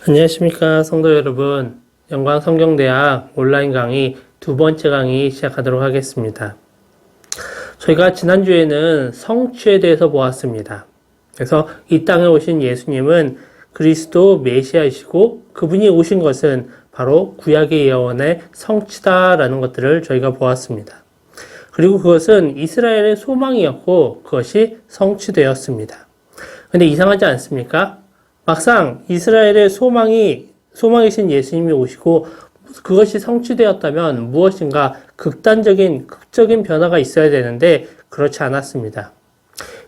안녕하십니까 성도 여러분. 영광성경대학 온라인 강의 두 번째 강의 시작하도록 하겠습니다. 저희가 지난주에는 성취에 대해서 보았습니다. 그래서 이 땅에 오신 예수님은 그리스도 메시아이시고 그분이 오신 것은 바로 구약의 예언의 성취다라는 것들을 저희가 보았습니다. 그리고 그것은 이스라엘의 소망이었고 그것이 성취되었습니다. 근데 이상하지 않습니까? 막상 이스라엘의 소망이신 예수님이 오시고 그것이 성취되었다면 무엇인가 극적인 변화가 있어야 되는데 그렇지 않았습니다.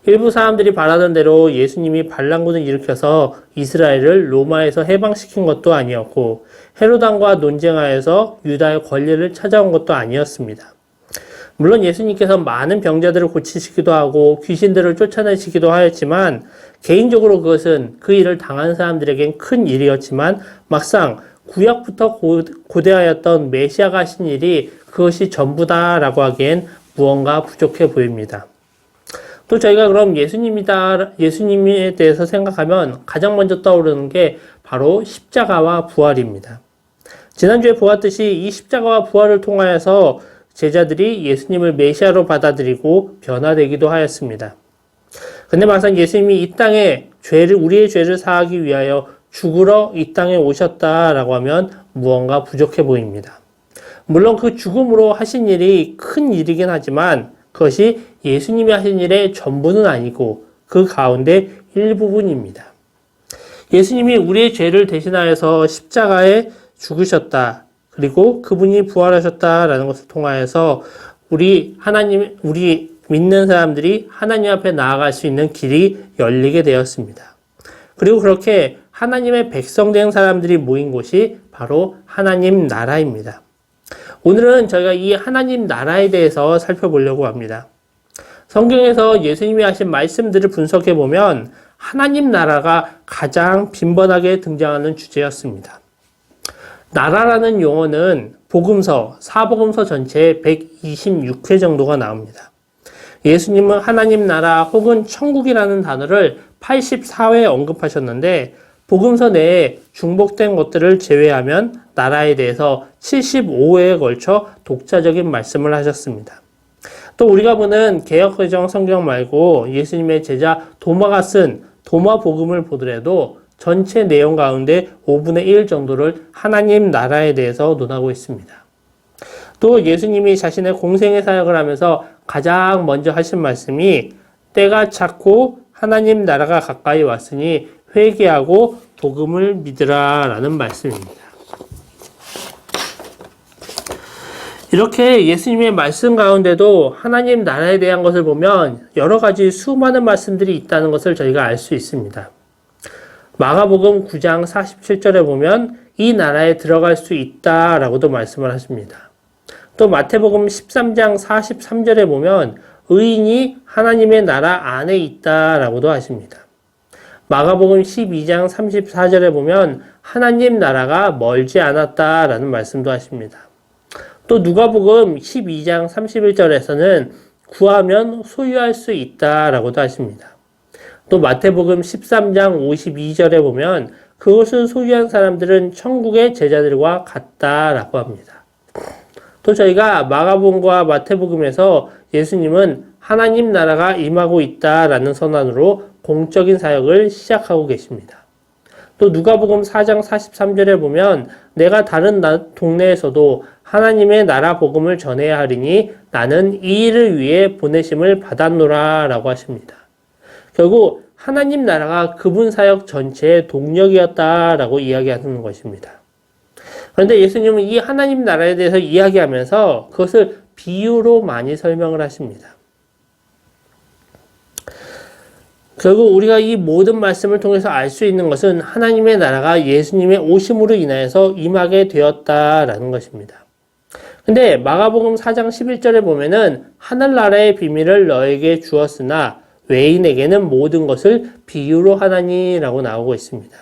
일부 사람들이 바라던 대로 예수님이 반란군을 일으켜서 이스라엘을 로마에서 해방시킨 것도 아니었고 헤로당과 논쟁하여서 유다의 권리를 찾아온 것도 아니었습니다. 물론 예수님께서 많은 병자들을 고치시기도 하고 귀신들을 쫓아내시기도 하였지만 개인적으로 그것은 그 일을 당한 사람들에겐 큰 일이었지만 막상 구약부터 고대하였던 메시아가 하신 일이 그것이 전부다라고 하기엔 무언가 부족해 보입니다. 또 저희가 그럼 예수님에 대해서 생각하면 가장 먼저 떠오르는 게 바로 십자가와 부활입니다. 지난주에 보았듯이 이 십자가와 부활을 통하여서 제자들이 예수님을 메시아로 받아들이고 변화되기도 하였습니다. 근데 막상 예수님이 이 땅에 우리의 죄를 사하기 위하여 죽으러 이 땅에 오셨다라고 하면 무언가 부족해 보입니다. 물론 그 죽음으로 하신 일이 큰 일이긴 하지만 그것이 예수님이 하신 일의 전부는 아니고 그 가운데 일부분입니다. 예수님이 우리의 죄를 대신하여서 십자가에 죽으셨다. 그리고 그분이 부활하셨다라는 것을 통하여서 우리 믿는 사람들이 하나님 앞에 나아갈 수 있는 길이 열리게 되었습니다. 그리고 그렇게 하나님의 백성된 사람들이 모인 곳이 바로 하나님 나라입니다. 오늘은 저희가 이 하나님 나라에 대해서 살펴보려고 합니다. 성경에서 예수님이 하신 말씀들을 분석해 보면 하나님 나라가 가장 빈번하게 등장하는 주제였습니다. 나라라는 용어는 사복음서 전체에 126회 정도가 나옵니다. 예수님은 하나님 나라 혹은 천국이라는 단어를 84회 언급하셨는데 복음서 내에 중복된 것들을 제외하면 나라에 대해서 75회에 걸쳐 독자적인 말씀을 하셨습니다. 또 우리가 보는 개역개정 성경 말고 예수님의 제자 도마가 쓴 도마복음을 보더라도 전체 내용 가운데 5분의 1 정도를 하나님 나라에 대해서 논하고 있습니다. 또 예수님이 자신의 공생의 사역을 하면서 가장 먼저 하신 말씀이 때가 찼고 하나님 나라가 가까이 왔으니 회개하고 복음을 믿으라 라는 말씀입니다. 이렇게 예수님의 말씀 가운데도 하나님 나라에 대한 것을 보면 여러 가지 수많은 말씀들이 있다는 것을 저희가 알 수 있습니다. 마가복음 9장 47절에 보면 이 나라에 들어갈 수 있다라고도 말씀을 하십니다. 또 마태복음 13장 43절에 보면 의인이 하나님의 나라 안에 있다라고도 하십니다. 마가복음 12장 34절에 보면 하나님 나라가 멀지 않았다라는 말씀도 하십니다. 또 누가복음 12장 31절에서는 구하면 소유할 수 있다라고도 하십니다. 또 마태복음 13장 52절에 보면 그것을 소유한 사람들은 천국의 제자들과 같다라고 합니다. 또 저희가 마가복음과 마태복음에서 예수님은 하나님 나라가 임하고 있다라는 선언으로 공적인 사역을 시작하고 계십니다. 또 누가복음 4장 43절에 보면 내가 다른 동네에서도 하나님의 나라 복음을 전해야 하리니 나는 이 일을 위해 보내심을 받았노라 라고 하십니다. 결국 하나님 나라가 그분 사역 전체의 동력이었다라고 이야기하는 것입니다. 그런데 예수님은 이 하나님 나라에 대해서 이야기하면서 그것을 비유로 많이 설명을 하십니다. 결국 우리가 이 모든 말씀을 통해서 알 수 있는 것은 하나님의 나라가 예수님의 오심으로 인하여서 임하게 되었다라는 것입니다. 근데 마가복음 4장 11절에 보면은 하늘나라의 비밀을 너에게 주었으나 외인에게는 모든 것을 비유로 하나니라고 나오고 있습니다.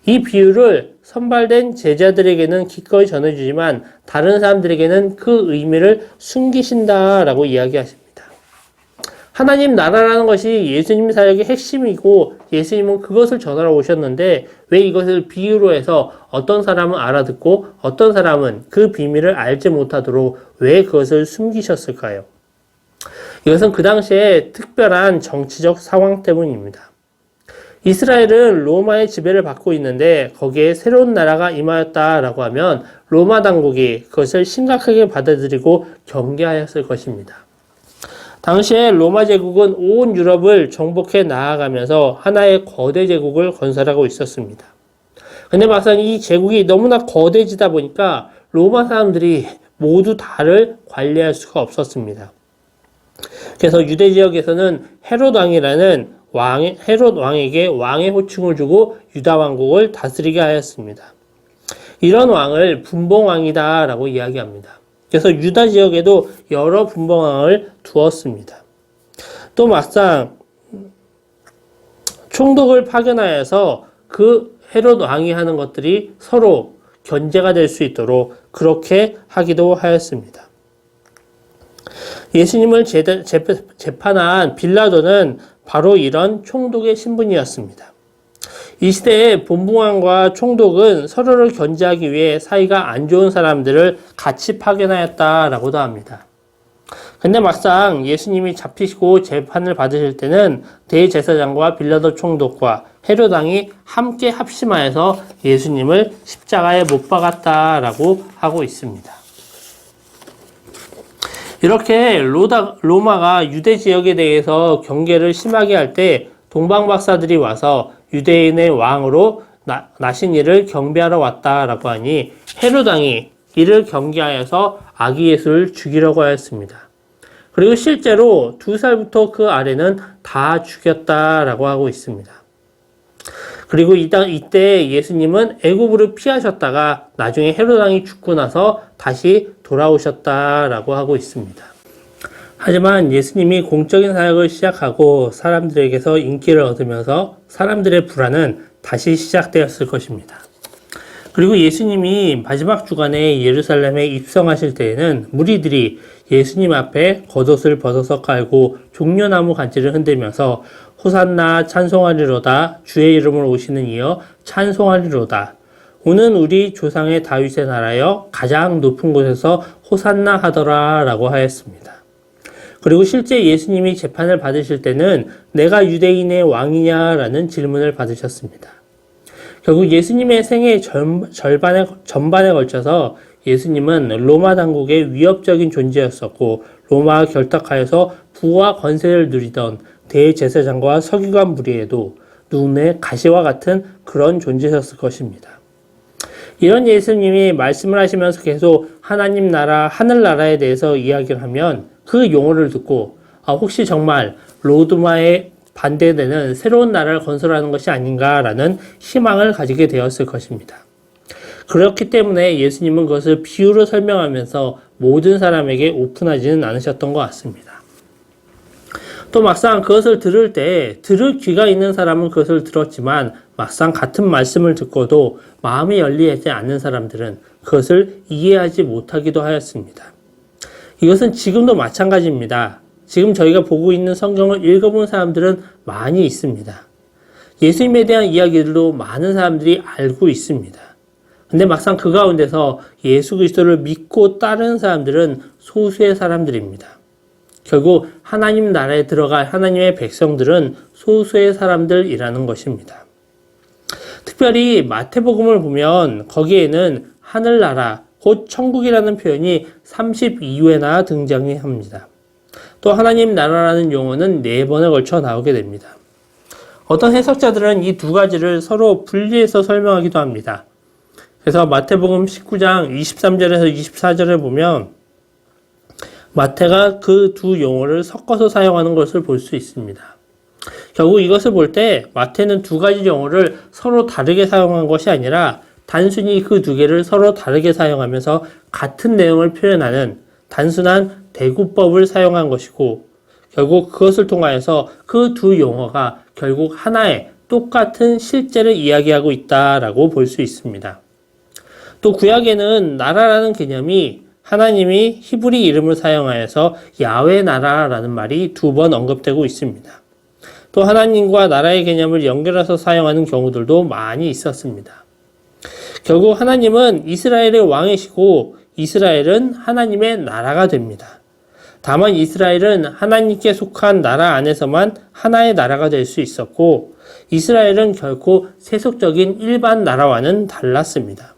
이 비유를 선발된 제자들에게는 기꺼이 전해주지만 다른 사람들에게는 그 의미를 숨기신다라고 이야기하십니다. 하나님 나라라는 것이 예수님 사역의 핵심이고 예수님은 그것을 전하러 오셨는데 왜 이것을 비유로 해서 어떤 사람은 알아듣고 어떤 사람은 그 비밀을 알지 못하도록 왜 그것을 숨기셨을까요? 이것은 그 당시에 특별한 정치적 상황 때문입니다. 이스라엘은 로마의 지배를 받고 있는데 거기에 새로운 나라가 임하였다라고 하면 로마 당국이 그것을 심각하게 받아들이고 경계하였을 것입니다. 당시에 로마 제국은 온 유럽을 정복해 나아가면서 하나의 거대 제국을 건설하고 있었습니다. 근데 막상 이 제국이 너무나 거대지다 보니까 로마 사람들이 모두 다를 관리할 수가 없었습니다. 그래서 유대 지역에서는 헤롯 왕이라는 헤롯 왕에게 왕의 호칭을 주고 유다 왕국을 다스리게 하였습니다. 이런 왕을 분봉왕이다라고 이야기합니다. 그래서 유다 지역에도 여러 분봉왕을 두었습니다. 또 막상 총독을 파견하여서 그 헤롯 왕이 하는 것들이 서로 견제가 될 수 있도록 그렇게 하기도 하였습니다. 예수님을 재판한 빌라도는 바로 이런 총독의 신분이었습니다. 이 시대에 본붕왕과 총독은 서로를 견제하기 위해 사이가 안 좋은 사람들을 같이 파견하였다라고도 합니다. 근데 막상 예수님이 잡히시고 재판을 받으실 때는 대제사장과 빌라도 총독과 헤롯 왕이 함께 합심하여서 예수님을 십자가에 못 박았다라고 하고 있습니다. 이렇게 로마가 유대 지역에 대해서 경계를 심하게 할 때 동방박사들이 와서 유대인의 왕으로 나신 이를 경배하러 왔다라고 하니 헤롯 왕이 이를 경계하여서 아기 예수를 죽이려고 하였습니다. 그리고 실제로 2살부터 그 아래는 다 죽였다라고 하고 있습니다. 그리고 이때 예수님은 애굽으로 피하셨다가 나중에 헤롯 왕이 죽고 나서 다시 돌아오셨다라고 하고 있습니다. 하지만 예수님이 공적인 사역을 시작하고 사람들에게서 인기를 얻으면서 사람들의 불안은 다시 시작되었을 것입니다. 그리고 예수님이 마지막 주간에 예루살렘에 입성하실 때에는 무리들이 예수님 앞에 겉옷을 벗어서 깔고 종려나무 간지를 흔들면서 호산나 찬송하리로다 주의 이름으로 오시는 이여 찬송하리로다 오는 우리 조상의 다윗의 나라여 가장 높은 곳에서 호산나 하더라 라고 하였습니다. 그리고 실제 예수님이 재판을 받으실 때는 내가 유대인의 왕이냐라는 질문을 받으셨습니다. 결국 예수님의 생애 전반에 걸쳐서 예수님은 로마 당국의 위협적인 존재였었고 로마와 결탁하여서 부와 권세를 누리던 대제사장과 서기관 무리에도 눈의 가시와 같은 그런 존재였을 것입니다. 이런 예수님이 말씀을 하시면서 계속 하나님 나라, 하늘나라에 대해서 이야기를 하면 그 용어를 듣고 혹시 정말 로마에 반대되는 새로운 나라를 건설하는 것이 아닌가라는 희망을 가지게 되었을 것입니다. 그렇기 때문에 예수님은 그것을 비유로 설명하면서 모든 사람에게 오픈하지는 않으셨던 것 같습니다. 또 막상 그것을 들을 귀가 있는 사람은 그것을 들었지만 막상 같은 말씀을 듣고도 마음이 열리지 않는 사람들은 그것을 이해하지 못하기도 하였습니다. 이것은 지금도 마찬가지입니다. 지금 저희가 보고 있는 성경을 읽어본 사람들은 많이 있습니다. 예수님에 대한 이야기들도 많은 사람들이 알고 있습니다. 근데 막상 그 가운데서 예수 그리스도를 믿고 따르는 사람들은 소수의 사람들입니다. 결국 하나님 나라에 들어갈 하나님의 백성들은 소수의 사람들이라는 것입니다. 특별히 마태복음을 보면 거기에는 하늘나라, 곧 천국이라는 표현이 32회나 등장합니다. 또 하나님 나라라는 용어는 4번에 걸쳐 나오게 됩니다. 어떤 해석자들은 이 두 가지를 서로 분리해서 설명하기도 합니다. 그래서 마태복음 19장 23절에서 24절에 보면 마태가 그 두 용어를 섞어서 사용하는 것을 볼 수 있습니다. 결국 이것을 볼 때 마태는 두 가지 용어를 서로 다르게 사용한 것이 아니라 단순히 그 두 개를 서로 다르게 사용하면서 같은 내용을 표현하는 단순한 대구법을 사용한 것이고 결국 그것을 통하여서 그 두 용어가 결국 하나의 똑같은 실제를 이야기하고 있다라고 볼 수 있습니다. 또 구약에는 나라라는 개념이 하나님이 히브리 이름을 사용하여서 야훼 나라라는 말이 2번 언급되고 있습니다. 또 하나님과 나라의 개념을 연결해서 사용하는 경우들도 많이 있었습니다. 결국 하나님은 이스라엘의 왕이시고 이스라엘은 하나님의 나라가 됩니다. 다만 이스라엘은 하나님께 속한 나라 안에서만 하나의 나라가 될 수 있었고 이스라엘은 결코 세속적인 일반 나라와는 달랐습니다.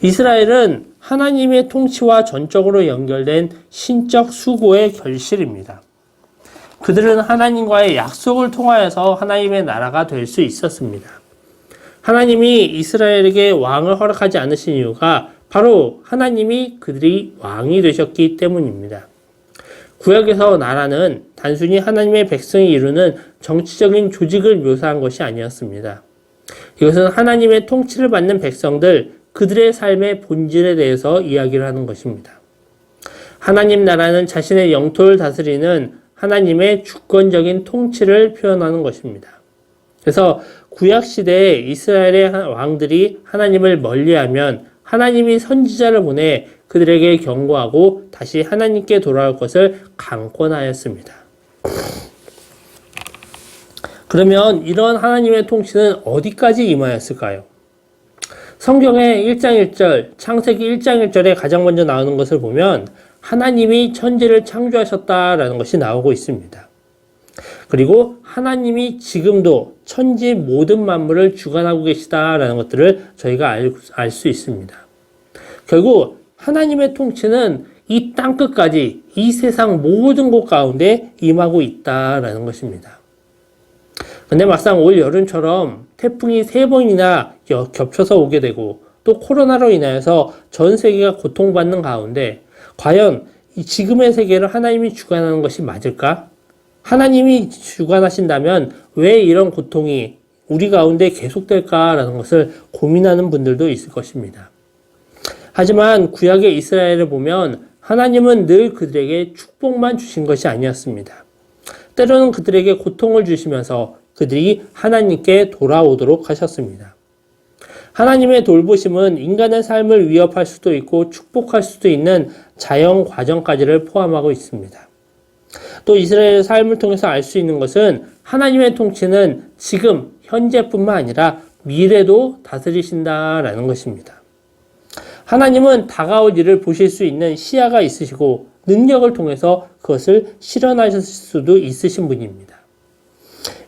이스라엘은 하나님의 통치와 전적으로 연결된 신적 수고의 결실입니다. 그들은 하나님과의 약속을 통하여서 하나님의 나라가 될 수 있었습니다. 하나님이 이스라엘에게 왕을 허락하지 않으신 이유가 바로 하나님이 그들이 왕이 되셨기 때문입니다. 구약에서 나라는 단순히 하나님의 백성이 이루는 정치적인 조직을 묘사한 것이 아니었습니다. 이것은 하나님의 통치를 받는 백성들, 그들의 삶의 본질에 대해서 이야기를 하는 것입니다. 하나님 나라는 자신의 영토를 다스리는 하나님의 주권적인 통치를 표현하는 것입니다. 그래서 구약시대에 이스라엘의 왕들이 하나님을 멀리하면 하나님이 선지자를 보내 그들에게 경고하고 다시 하나님께 돌아올 것을 강권하였습니다. 그러면 이런 하나님의 통치는 어디까지 임하였을까요? 성경의 1장 1절, 창세기 1장 1절에 가장 먼저 나오는 것을 보면 하나님이 천지를 창조하셨다라는 것이 나오고 있습니다. 그리고 하나님이 지금도 천지 모든 만물을 주관하고 계시다라는 것들을 저희가 알 수 있습니다. 결국 하나님의 통치는 이 땅끝까지 이 세상 모든 곳 가운데 임하고 있다라는 것입니다. 근데 막상 올 여름처럼 태풍이 3번이나 겹쳐서 오게 되고 또 코로나로 인하여서 전 세계가 고통받는 가운데 과연 지금의 세계를 하나님이 주관하는 것이 맞을까? 하나님이 주관하신다면 왜 이런 고통이 우리 가운데 계속될까라는 것을 고민하는 분들도 있을 것입니다. 하지만 구약의 이스라엘을 보면 하나님은 늘 그들에게 축복만 주신 것이 아니었습니다. 때로는 그들에게 고통을 주시면서 그들이 하나님께 돌아오도록 하셨습니다. 하나님의 돌보심은 인간의 삶을 위협할 수도 있고 축복할 수도 있는 자연 과정까지를 포함하고 있습니다. 또 이스라엘의 삶을 통해서 알 수 있는 것은 하나님의 통치는 지금 현재뿐만 아니라 미래도 다스리신다라는 것입니다. 하나님은 다가올 일을 보실 수 있는 시야가 있으시고 능력을 통해서 그것을 실현하실 수도 있으신 분입니다.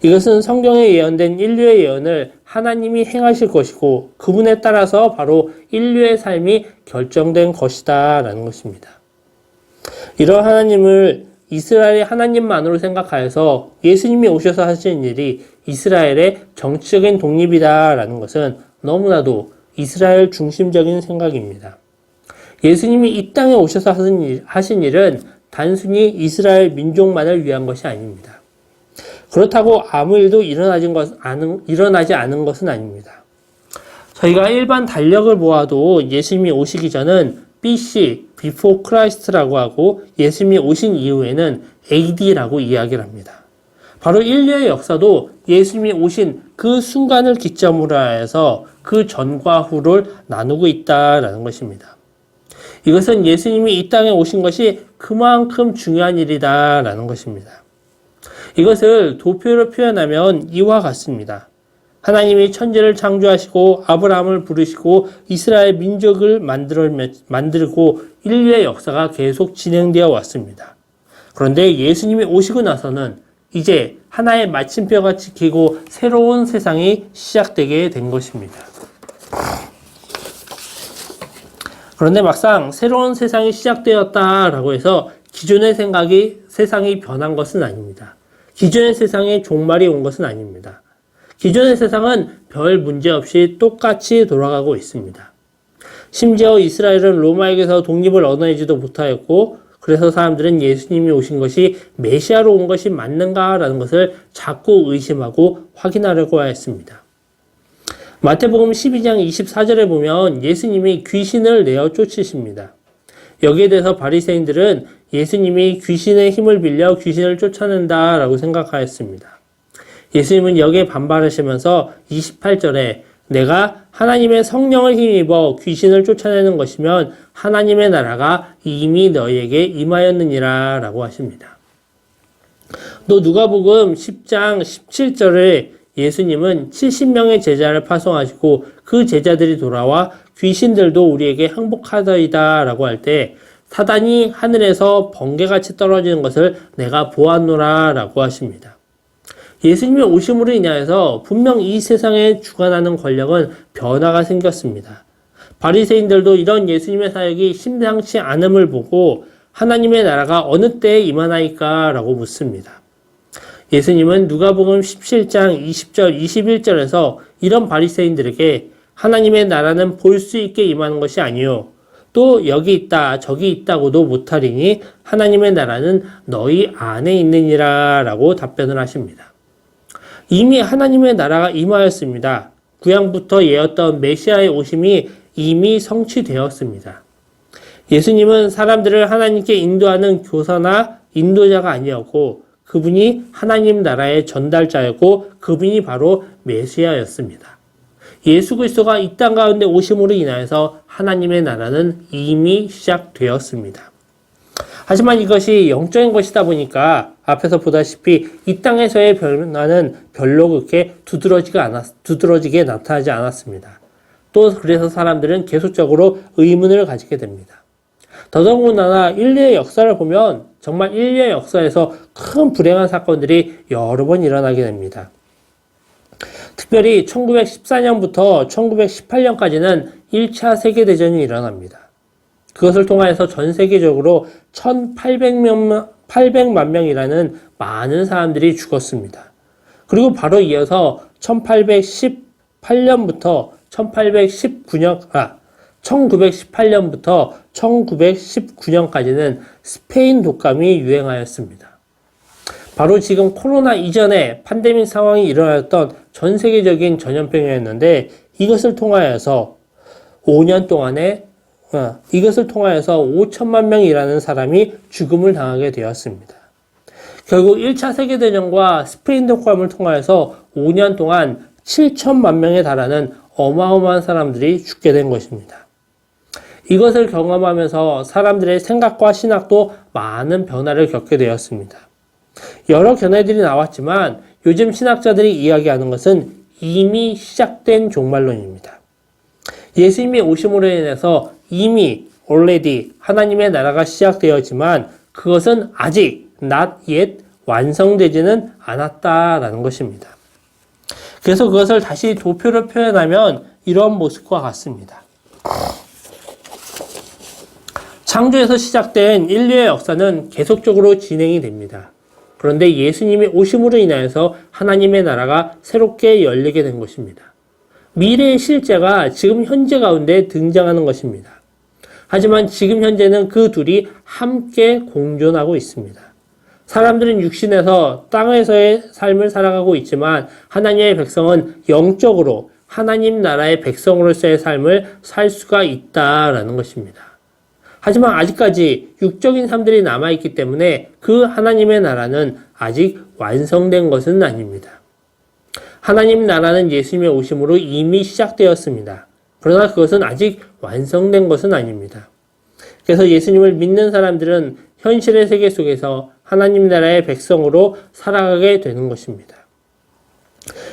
이것은 성경에 예언된 인류의 예언을 하나님이 행하실 것이고 그분에 따라서 바로 인류의 삶이 결정된 것이다 라는 것입니다. 이런 하나님을 이스라엘의 하나님만으로 생각하여서 예수님이 오셔서 하신 일이 이스라엘의 정치적인 독립이다 라는 것은 너무나도 이스라엘 중심적인 생각입니다. 예수님이 이 땅에 오셔서 하신 일은 단순히 이스라엘 민족만을 위한 것이 아닙니다. 그렇다고 아무 일도 일어나지 않은 것은 아닙니다. 저희가 일반 달력을 보아도 예수님이 오시기 전은 BC, Before Christ라고 하고 예수님이 오신 이후에는 AD라고 이야기를 합니다. 바로 인류의 역사도 예수님이 오신 그 순간을 기점으로 해서 그 전과 후를 나누고 있다라는 것입니다. 이것은 예수님이 이 땅에 오신 것이 그만큼 중요한 일이다라는 것입니다. 이것을 도표로 표현하면 이와 같습니다. 하나님이 천지를 창조하시고 아브라함을 부르시고 이스라엘 민족을 만들고 인류의 역사가 계속 진행되어 왔습니다. 그런데 예수님이 오시고 나서는 이제 하나의 마침표가 찍히고 새로운 세상이 시작되게 된 것입니다. 그런데 막상 새로운 세상이 시작되었다라고 해서 기존의 세상이 변한 것은 아닙니다. 기존의 세상에 종말이 온 것은 아닙니다. 기존의 세상은 별 문제 없이 똑같이 돌아가고 있습니다. 심지어 이스라엘은 로마에게서 독립을 얻어내지도 못하였고 그래서 사람들은 예수님이 오신 것이 메시아로 온 것이 맞는가라는 것을 자꾸 의심하고 확인하려고 하였습니다. 마태복음 12장 24절에 보면 예수님이 귀신을 내어 쫓으십니다. 여기에 대해서 바리새인들은 예수님이 귀신의 힘을 빌려 귀신을 쫓아낸다라고 생각하였습니다. 예수님은 여기에 반발하시면서 28절에 내가 하나님의 성령을 힘입어 귀신을 쫓아내는 것이면 하나님의 나라가 이미 너희에게 임하였느니라 라고 하십니다. 또 누가복음 10장 17절에 예수님은 70명의 제자를 파송하시고 그 제자들이 돌아와 귀신들도 우리에게 항복하더이다 라고 할 때 사단이 하늘에서 번개같이 떨어지는 것을 내가 보았노라 라고 하십니다. 예수님의 오심으로 인하여서 분명 이 세상에 주관하는 권력은 변화가 생겼습니다. 바리새인들도 이런 예수님의 사역이 심상치 않음을 보고 하나님의 나라가 어느 때에 임하나이까 라고 묻습니다. 예수님은 누가복음 17장 20절 21절에서 이런 바리새인들에게 하나님의 나라는 볼 수 있게 임하는 것이 아니요 또 여기 있다 저기 있다고도 못하리니 하나님의 나라는 너희 안에 있느니라 라고 답변을 하십니다. 이미 하나님의 나라가 임하였습니다. 구약부터 예언했던 메시아의 오심이 이미 성취되었습니다. 예수님은 사람들을 하나님께 인도하는 교사나 인도자가 아니었고 그분이 하나님 나라의 전달자였고 그분이 바로 메시아였습니다. 예수 그리스도가 이 땅 가운데 오심으로 인하여서 하나님의 나라는 이미 시작되었습니다. 하지만 이것이 영적인 것이다 보니까 앞에서 보다시피 이 땅에서의 변화는 별로 그렇게 두드러지게 나타나지 않았습니다. 또 그래서 사람들은 계속적으로 의문을 가지게 됩니다. 더더군다나 인류의 역사를 보면 정말 인류의 역사에서 큰 불행한 사건들이 여러 번 일어나게 됩니다. 특별히 1914년부터 1918년까지는 1차 세계대전이 일어납니다. 그것을 통하여서 전 세계적으로 1800만 명이라는 많은 사람들이 죽었습니다. 그리고 바로 이어서 1918년부터 1919년까지는 스페인 독감이 유행하였습니다. 바로 지금 코로나 이전에 팬데믹 상황이 일어났던 전 세계적인 전염병이었는데 이것을 통하여서 5천만 명이라는 사람이 죽음을 당하게 되었습니다. 결국 1차 세계대전과 스페인 독감을 통하여서 5년 동안 7천만 명에 달하는 어마어마한 사람들이 죽게 된 것입니다. 이것을 경험하면서 사람들의 생각과 신학도 많은 변화를 겪게 되었습니다. 여러 견해들이 나왔지만 요즘 신학자들이 이야기하는 것은 이미 시작된 종말론입니다. 예수님이 오심으로 인해서 이미 already 하나님의 나라가 시작되었지만 그것은 아직 not yet 완성되지는 않았다라는 것입니다. 그래서 그것을 다시 도표로 표현하면 이런 모습과 같습니다. 창조에서 시작된 인류의 역사는 계속적으로 진행이 됩니다. 그런데 예수님이 오심으로 인하여서 하나님의 나라가 새롭게 열리게 된 것입니다. 미래의 실제가 지금 현재 가운데 등장하는 것입니다. 하지만 지금 현재는 그 둘이 함께 공존하고 있습니다. 사람들은 육신에서 땅에서의 삶을 살아가고 있지만 하나님의 백성은 영적으로 하나님 나라의 백성으로서의 삶을 살 수가 있다라는 것입니다. 하지만 아직까지 육적인 삶들이 남아있기 때문에 그 하나님의 나라는 아직 완성된 것은 아닙니다. 하나님 나라는 예수님의 오심으로 이미 시작되었습니다. 그러나 그것은 아직 완성된 것은 아닙니다. 그래서 예수님을 믿는 사람들은 현실의 세계 속에서 하나님 나라의 백성으로 살아가게 되는 것입니다.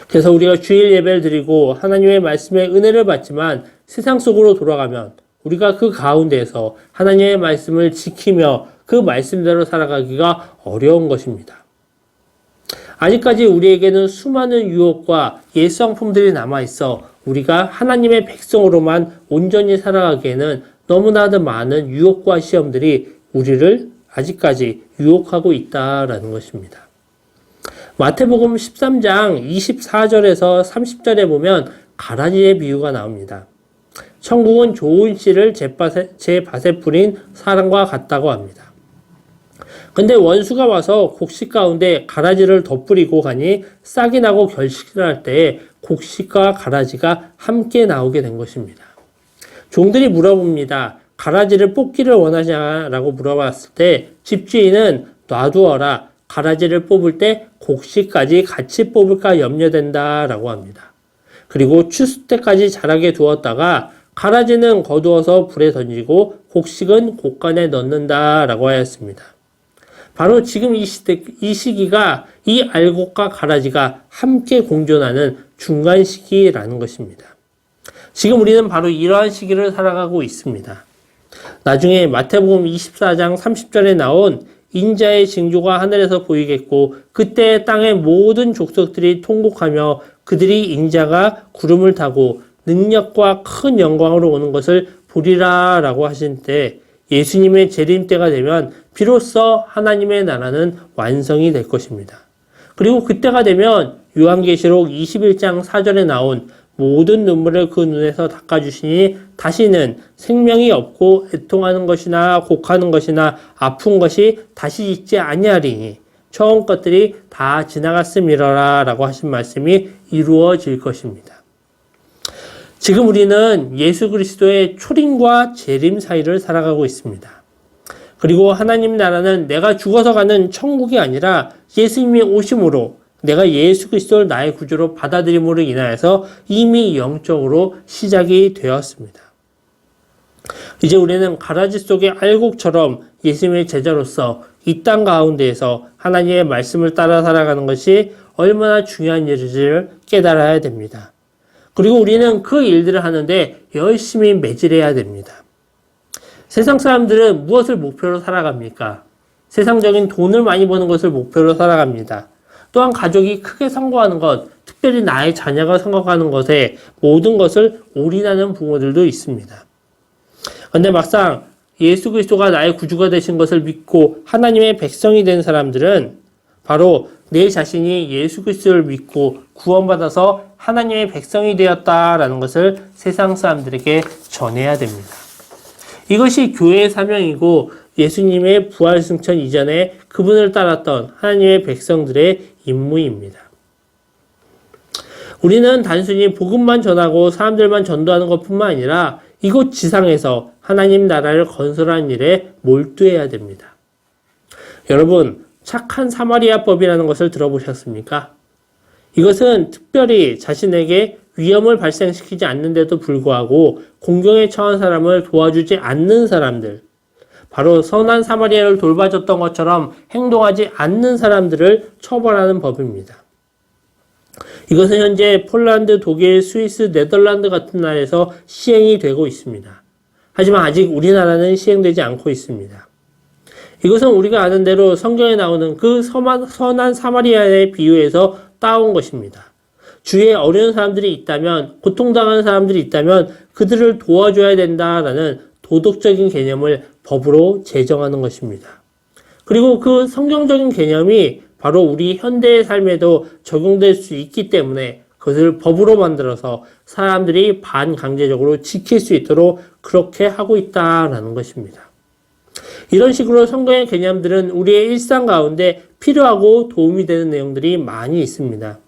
그래서 우리가 주일 예배를 드리고 하나님의 말씀의 은혜를 받지만 세상 속으로 돌아가면 우리가 그 가운데에서 하나님의 말씀을 지키며 그 말씀대로 살아가기가 어려운 것입니다. 아직까지 우리에게는 수많은 유혹과 옛상품들이 남아있어 우리가 하나님의 백성으로만 온전히 살아가기에는 너무나도 많은 유혹과 시험들이 우리를 아직까지 유혹하고 있다라는 것입니다. 마태복음 13장 24절에서 30절에 보면 가라지의 비유가 나옵니다. 천국은 좋은 씨를 제 밭에 뿌린 사람과 같다고 합니다. 근데 원수가 와서 곡식 가운데 가라지를 덧뿌리고 가니 싹이 나고 결실을 할 때에 곡식과 가라지가 함께 나오게 된 것입니다. 종들이 물어봅니다. 가라지를 뽑기를 원하냐라고 물어봤을 때 집주인은 놔두어라. 가라지를 뽑을 때 곡식까지 같이 뽑을까 염려된다라고 합니다. 그리고 추수 때까지 자라게 두었다가 가라지는 거두어서 불에 던지고 곡식은 곡간에 넣는다라고 하였습니다. 바로 지금 이 시기가 이 알곡과 가라지가 함께 공존하는 중간 시기라는 것입니다. 지금 우리는 바로 이러한 시기를 살아가고 있습니다. 나중에 마태복음 24장 30절에 나온 인자의 징조가 하늘에서 보이겠고 그때 땅의 모든 족속들이 통곡하며 그들이 인자가 구름을 타고 능력과 큰 영광으로 오는 것을 보리라 라고 하신 때 예수님의 재림 때가 되면 비로소 하나님의 나라는 완성이 될 것입니다. 그리고 그때가 되면 요한계시록 21장 4절에 나온 모든 눈물을 그 눈에서 닦아주시니 다시는 생명이 없고 애통하는 것이나 곡하는 것이나 아픈 것이 다시 있지 아니하리니 처음 것들이 다 지나갔음이러라 라고 하신 말씀이 이루어질 것입니다. 지금 우리는 예수 그리스도의 초림과 재림 사이를 살아가고 있습니다. 그리고 하나님 나라는 내가 죽어서 가는 천국이 아니라 예수님이 오심으로 내가 예수 그리스도를 나의 구주로 받아들임으로 인하여서 이미 영적으로 시작이 되었습니다. 이제 우리는 가라지 속의 알곡처럼 예수님의 제자로서 이 땅 가운데에서 하나님의 말씀을 따라 살아가는 것이 얼마나 중요한 일인지를 깨달아야 됩니다. 그리고 우리는 그 일들을 하는데 열심히 매질해야 됩니다. 세상 사람들은 무엇을 목표로 살아갑니까? 세상적인 돈을 많이 버는 것을 목표로 살아갑니다. 또한 가족이 크게 성공하는 것, 특별히 나의 자녀가 성공하는 것에 모든 것을 올인하는 부모들도 있습니다. 그런데 막상 예수 그리스도가 나의 구주가 되신 것을 믿고 하나님의 백성이 된 사람들은 바로 내 자신이 예수 그리스도를 믿고 구원받아서 하나님의 백성이 되었다라는 것을 세상 사람들에게 전해야 됩니다. 이것이 교회의 사명이고 예수님의 부활 승천 이전에 그분을 따랐던 하나님의 백성들의 임무입니다. 우리는 단순히 복음만 전하고 사람들만 전도하는 것뿐만 아니라 이곳 지상에서 하나님 나라를 건설하는 일에 몰두해야 됩니다. 여러분, 착한 사마리아법이라는 것을 들어보셨습니까? 이것은 특별히 자신에게 위험을 발생시키지 않는데도 불구하고 공경에 처한 사람을 도와주지 않는 사람들, 바로 선한 사마리아를 돌봐줬던 것처럼 행동하지 않는 사람들을 처벌하는 법입니다. 이것은 현재 폴란드, 독일, 스위스, 네덜란드 같은 나라에서 시행이 되고 있습니다. 하지만 아직 우리나라는 시행되지 않고 있습니다. 이것은 우리가 아는 대로 성경에 나오는 그 선한 사마리아의 비유에서 따온 것입니다. 주위에 어려운 사람들이 있다면, 고통당하는 사람들이 있다면 그들을 도와줘야 된다라는 도덕적인 개념을 법으로 제정하는 것입니다. 그리고 그 성경적인 개념이 바로 우리 현대의 삶에도 적용될 수 있기 때문에 그것을 법으로 만들어서 사람들이 반강제적으로 지킬 수 있도록 그렇게 하고 있다라는 것입니다. 이런 식으로 성경의 개념들은 우리의 일상 가운데 필요하고 도움이 되는 내용들이 많이 있습니다.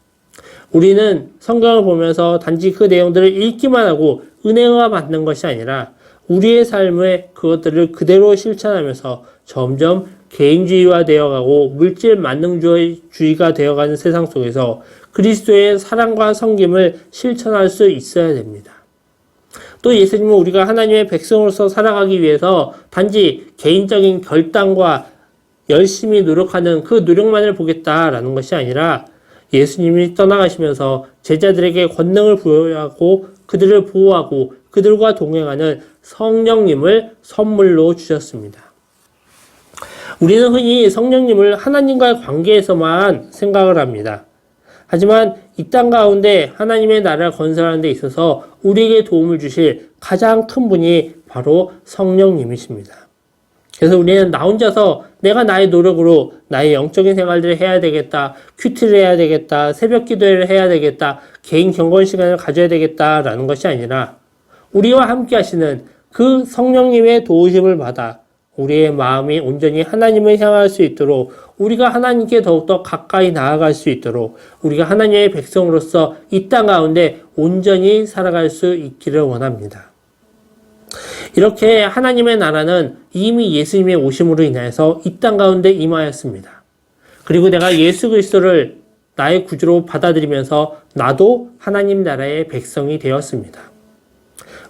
우리는 성경을 보면서 단지 그 내용들을 읽기만 하고 은혜와 받는 것이 아니라 우리의 삶에 그것들을 그대로 실천하면서 점점 개인주의화 되어가고 물질 만능주의가 되어가는 세상 속에서 그리스도의 사랑과 섬김을 실천할 수 있어야 됩니다. 또 예수님은 우리가 하나님의 백성으로서 살아가기 위해서 단지 개인적인 결단과 열심히 노력하는 그 노력만을 보겠다라는 것이 아니라 예수님이 떠나가시면서 제자들에게 권능을 부여하고 그들을 보호하고 그들과 동행하는 성령님을 선물로 주셨습니다. 우리는 흔히 성령님을 하나님과의 관계에서만 생각을 합니다. 하지만 이 땅 가운데 하나님의 나라를 건설하는 데 있어서 우리에게 도움을 주실 가장 큰 분이 바로 성령님이십니다. 그래서 우리는 나 혼자서 내가 나의 노력으로 나의 영적인 생활들을 해야 되겠다, 큐티를 해야 되겠다, 새벽 기도를 해야 되겠다, 개인 경건 시간을 가져야 되겠다라는 것이 아니라 우리와 함께 하시는 그 성령님의 도우심을 받아 우리의 마음이 온전히 하나님을 향할 수 있도록 우리가 하나님께 더욱더 가까이 나아갈 수 있도록 우리가 하나님의 백성으로서 이 땅 가운데 온전히 살아갈 수 있기를 원합니다. 이렇게 하나님의 나라는 이미 예수님의 오심으로 인하여서 이 땅 가운데 임하였습니다. 그리고 내가 예수 그리스도를 나의 구주로 받아들이면서 나도 하나님 나라의 백성이 되었습니다.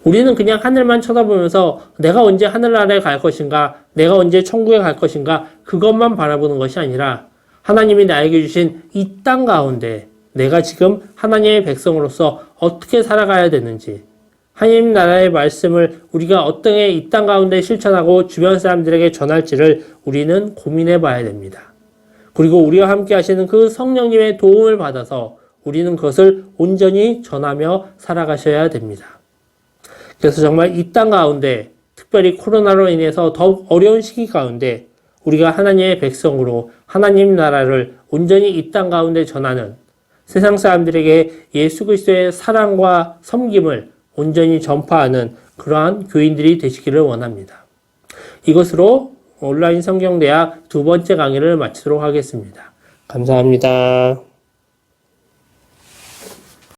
우리는 그냥 하늘만 쳐다보면서 내가 언제 하늘나라에 갈 것인가, 내가 언제 천국에 갈 것인가, 그것만 바라보는 것이 아니라 하나님이 나에게 주신 이 땅 가운데 내가 지금 하나님의 백성으로서 어떻게 살아가야 되는지, 하나님 나라의 말씀을 우리가 어떻게 이 땅 가운데 실천하고 주변 사람들에게 전할지를 우리는 고민해 봐야 됩니다. 그리고 우리와 함께 하시는 그 성령님의 도움을 받아서 우리는 그것을 온전히 전하며 살아가셔야 됩니다. 그래서 정말 이 땅 가운데, 특별히 코로나로 인해서 더욱 어려운 시기 가운데 우리가 하나님의 백성으로 하나님 나라를 온전히 이 땅 가운데 전하는, 세상 사람들에게 예수 그리스도의 사랑과 섬김을 온전히 전파하는 그러한 교인들이 되시기를 원합니다. 이것으로 온라인 성경대학 두 번째 강의를 마치도록 하겠습니다. 감사합니다.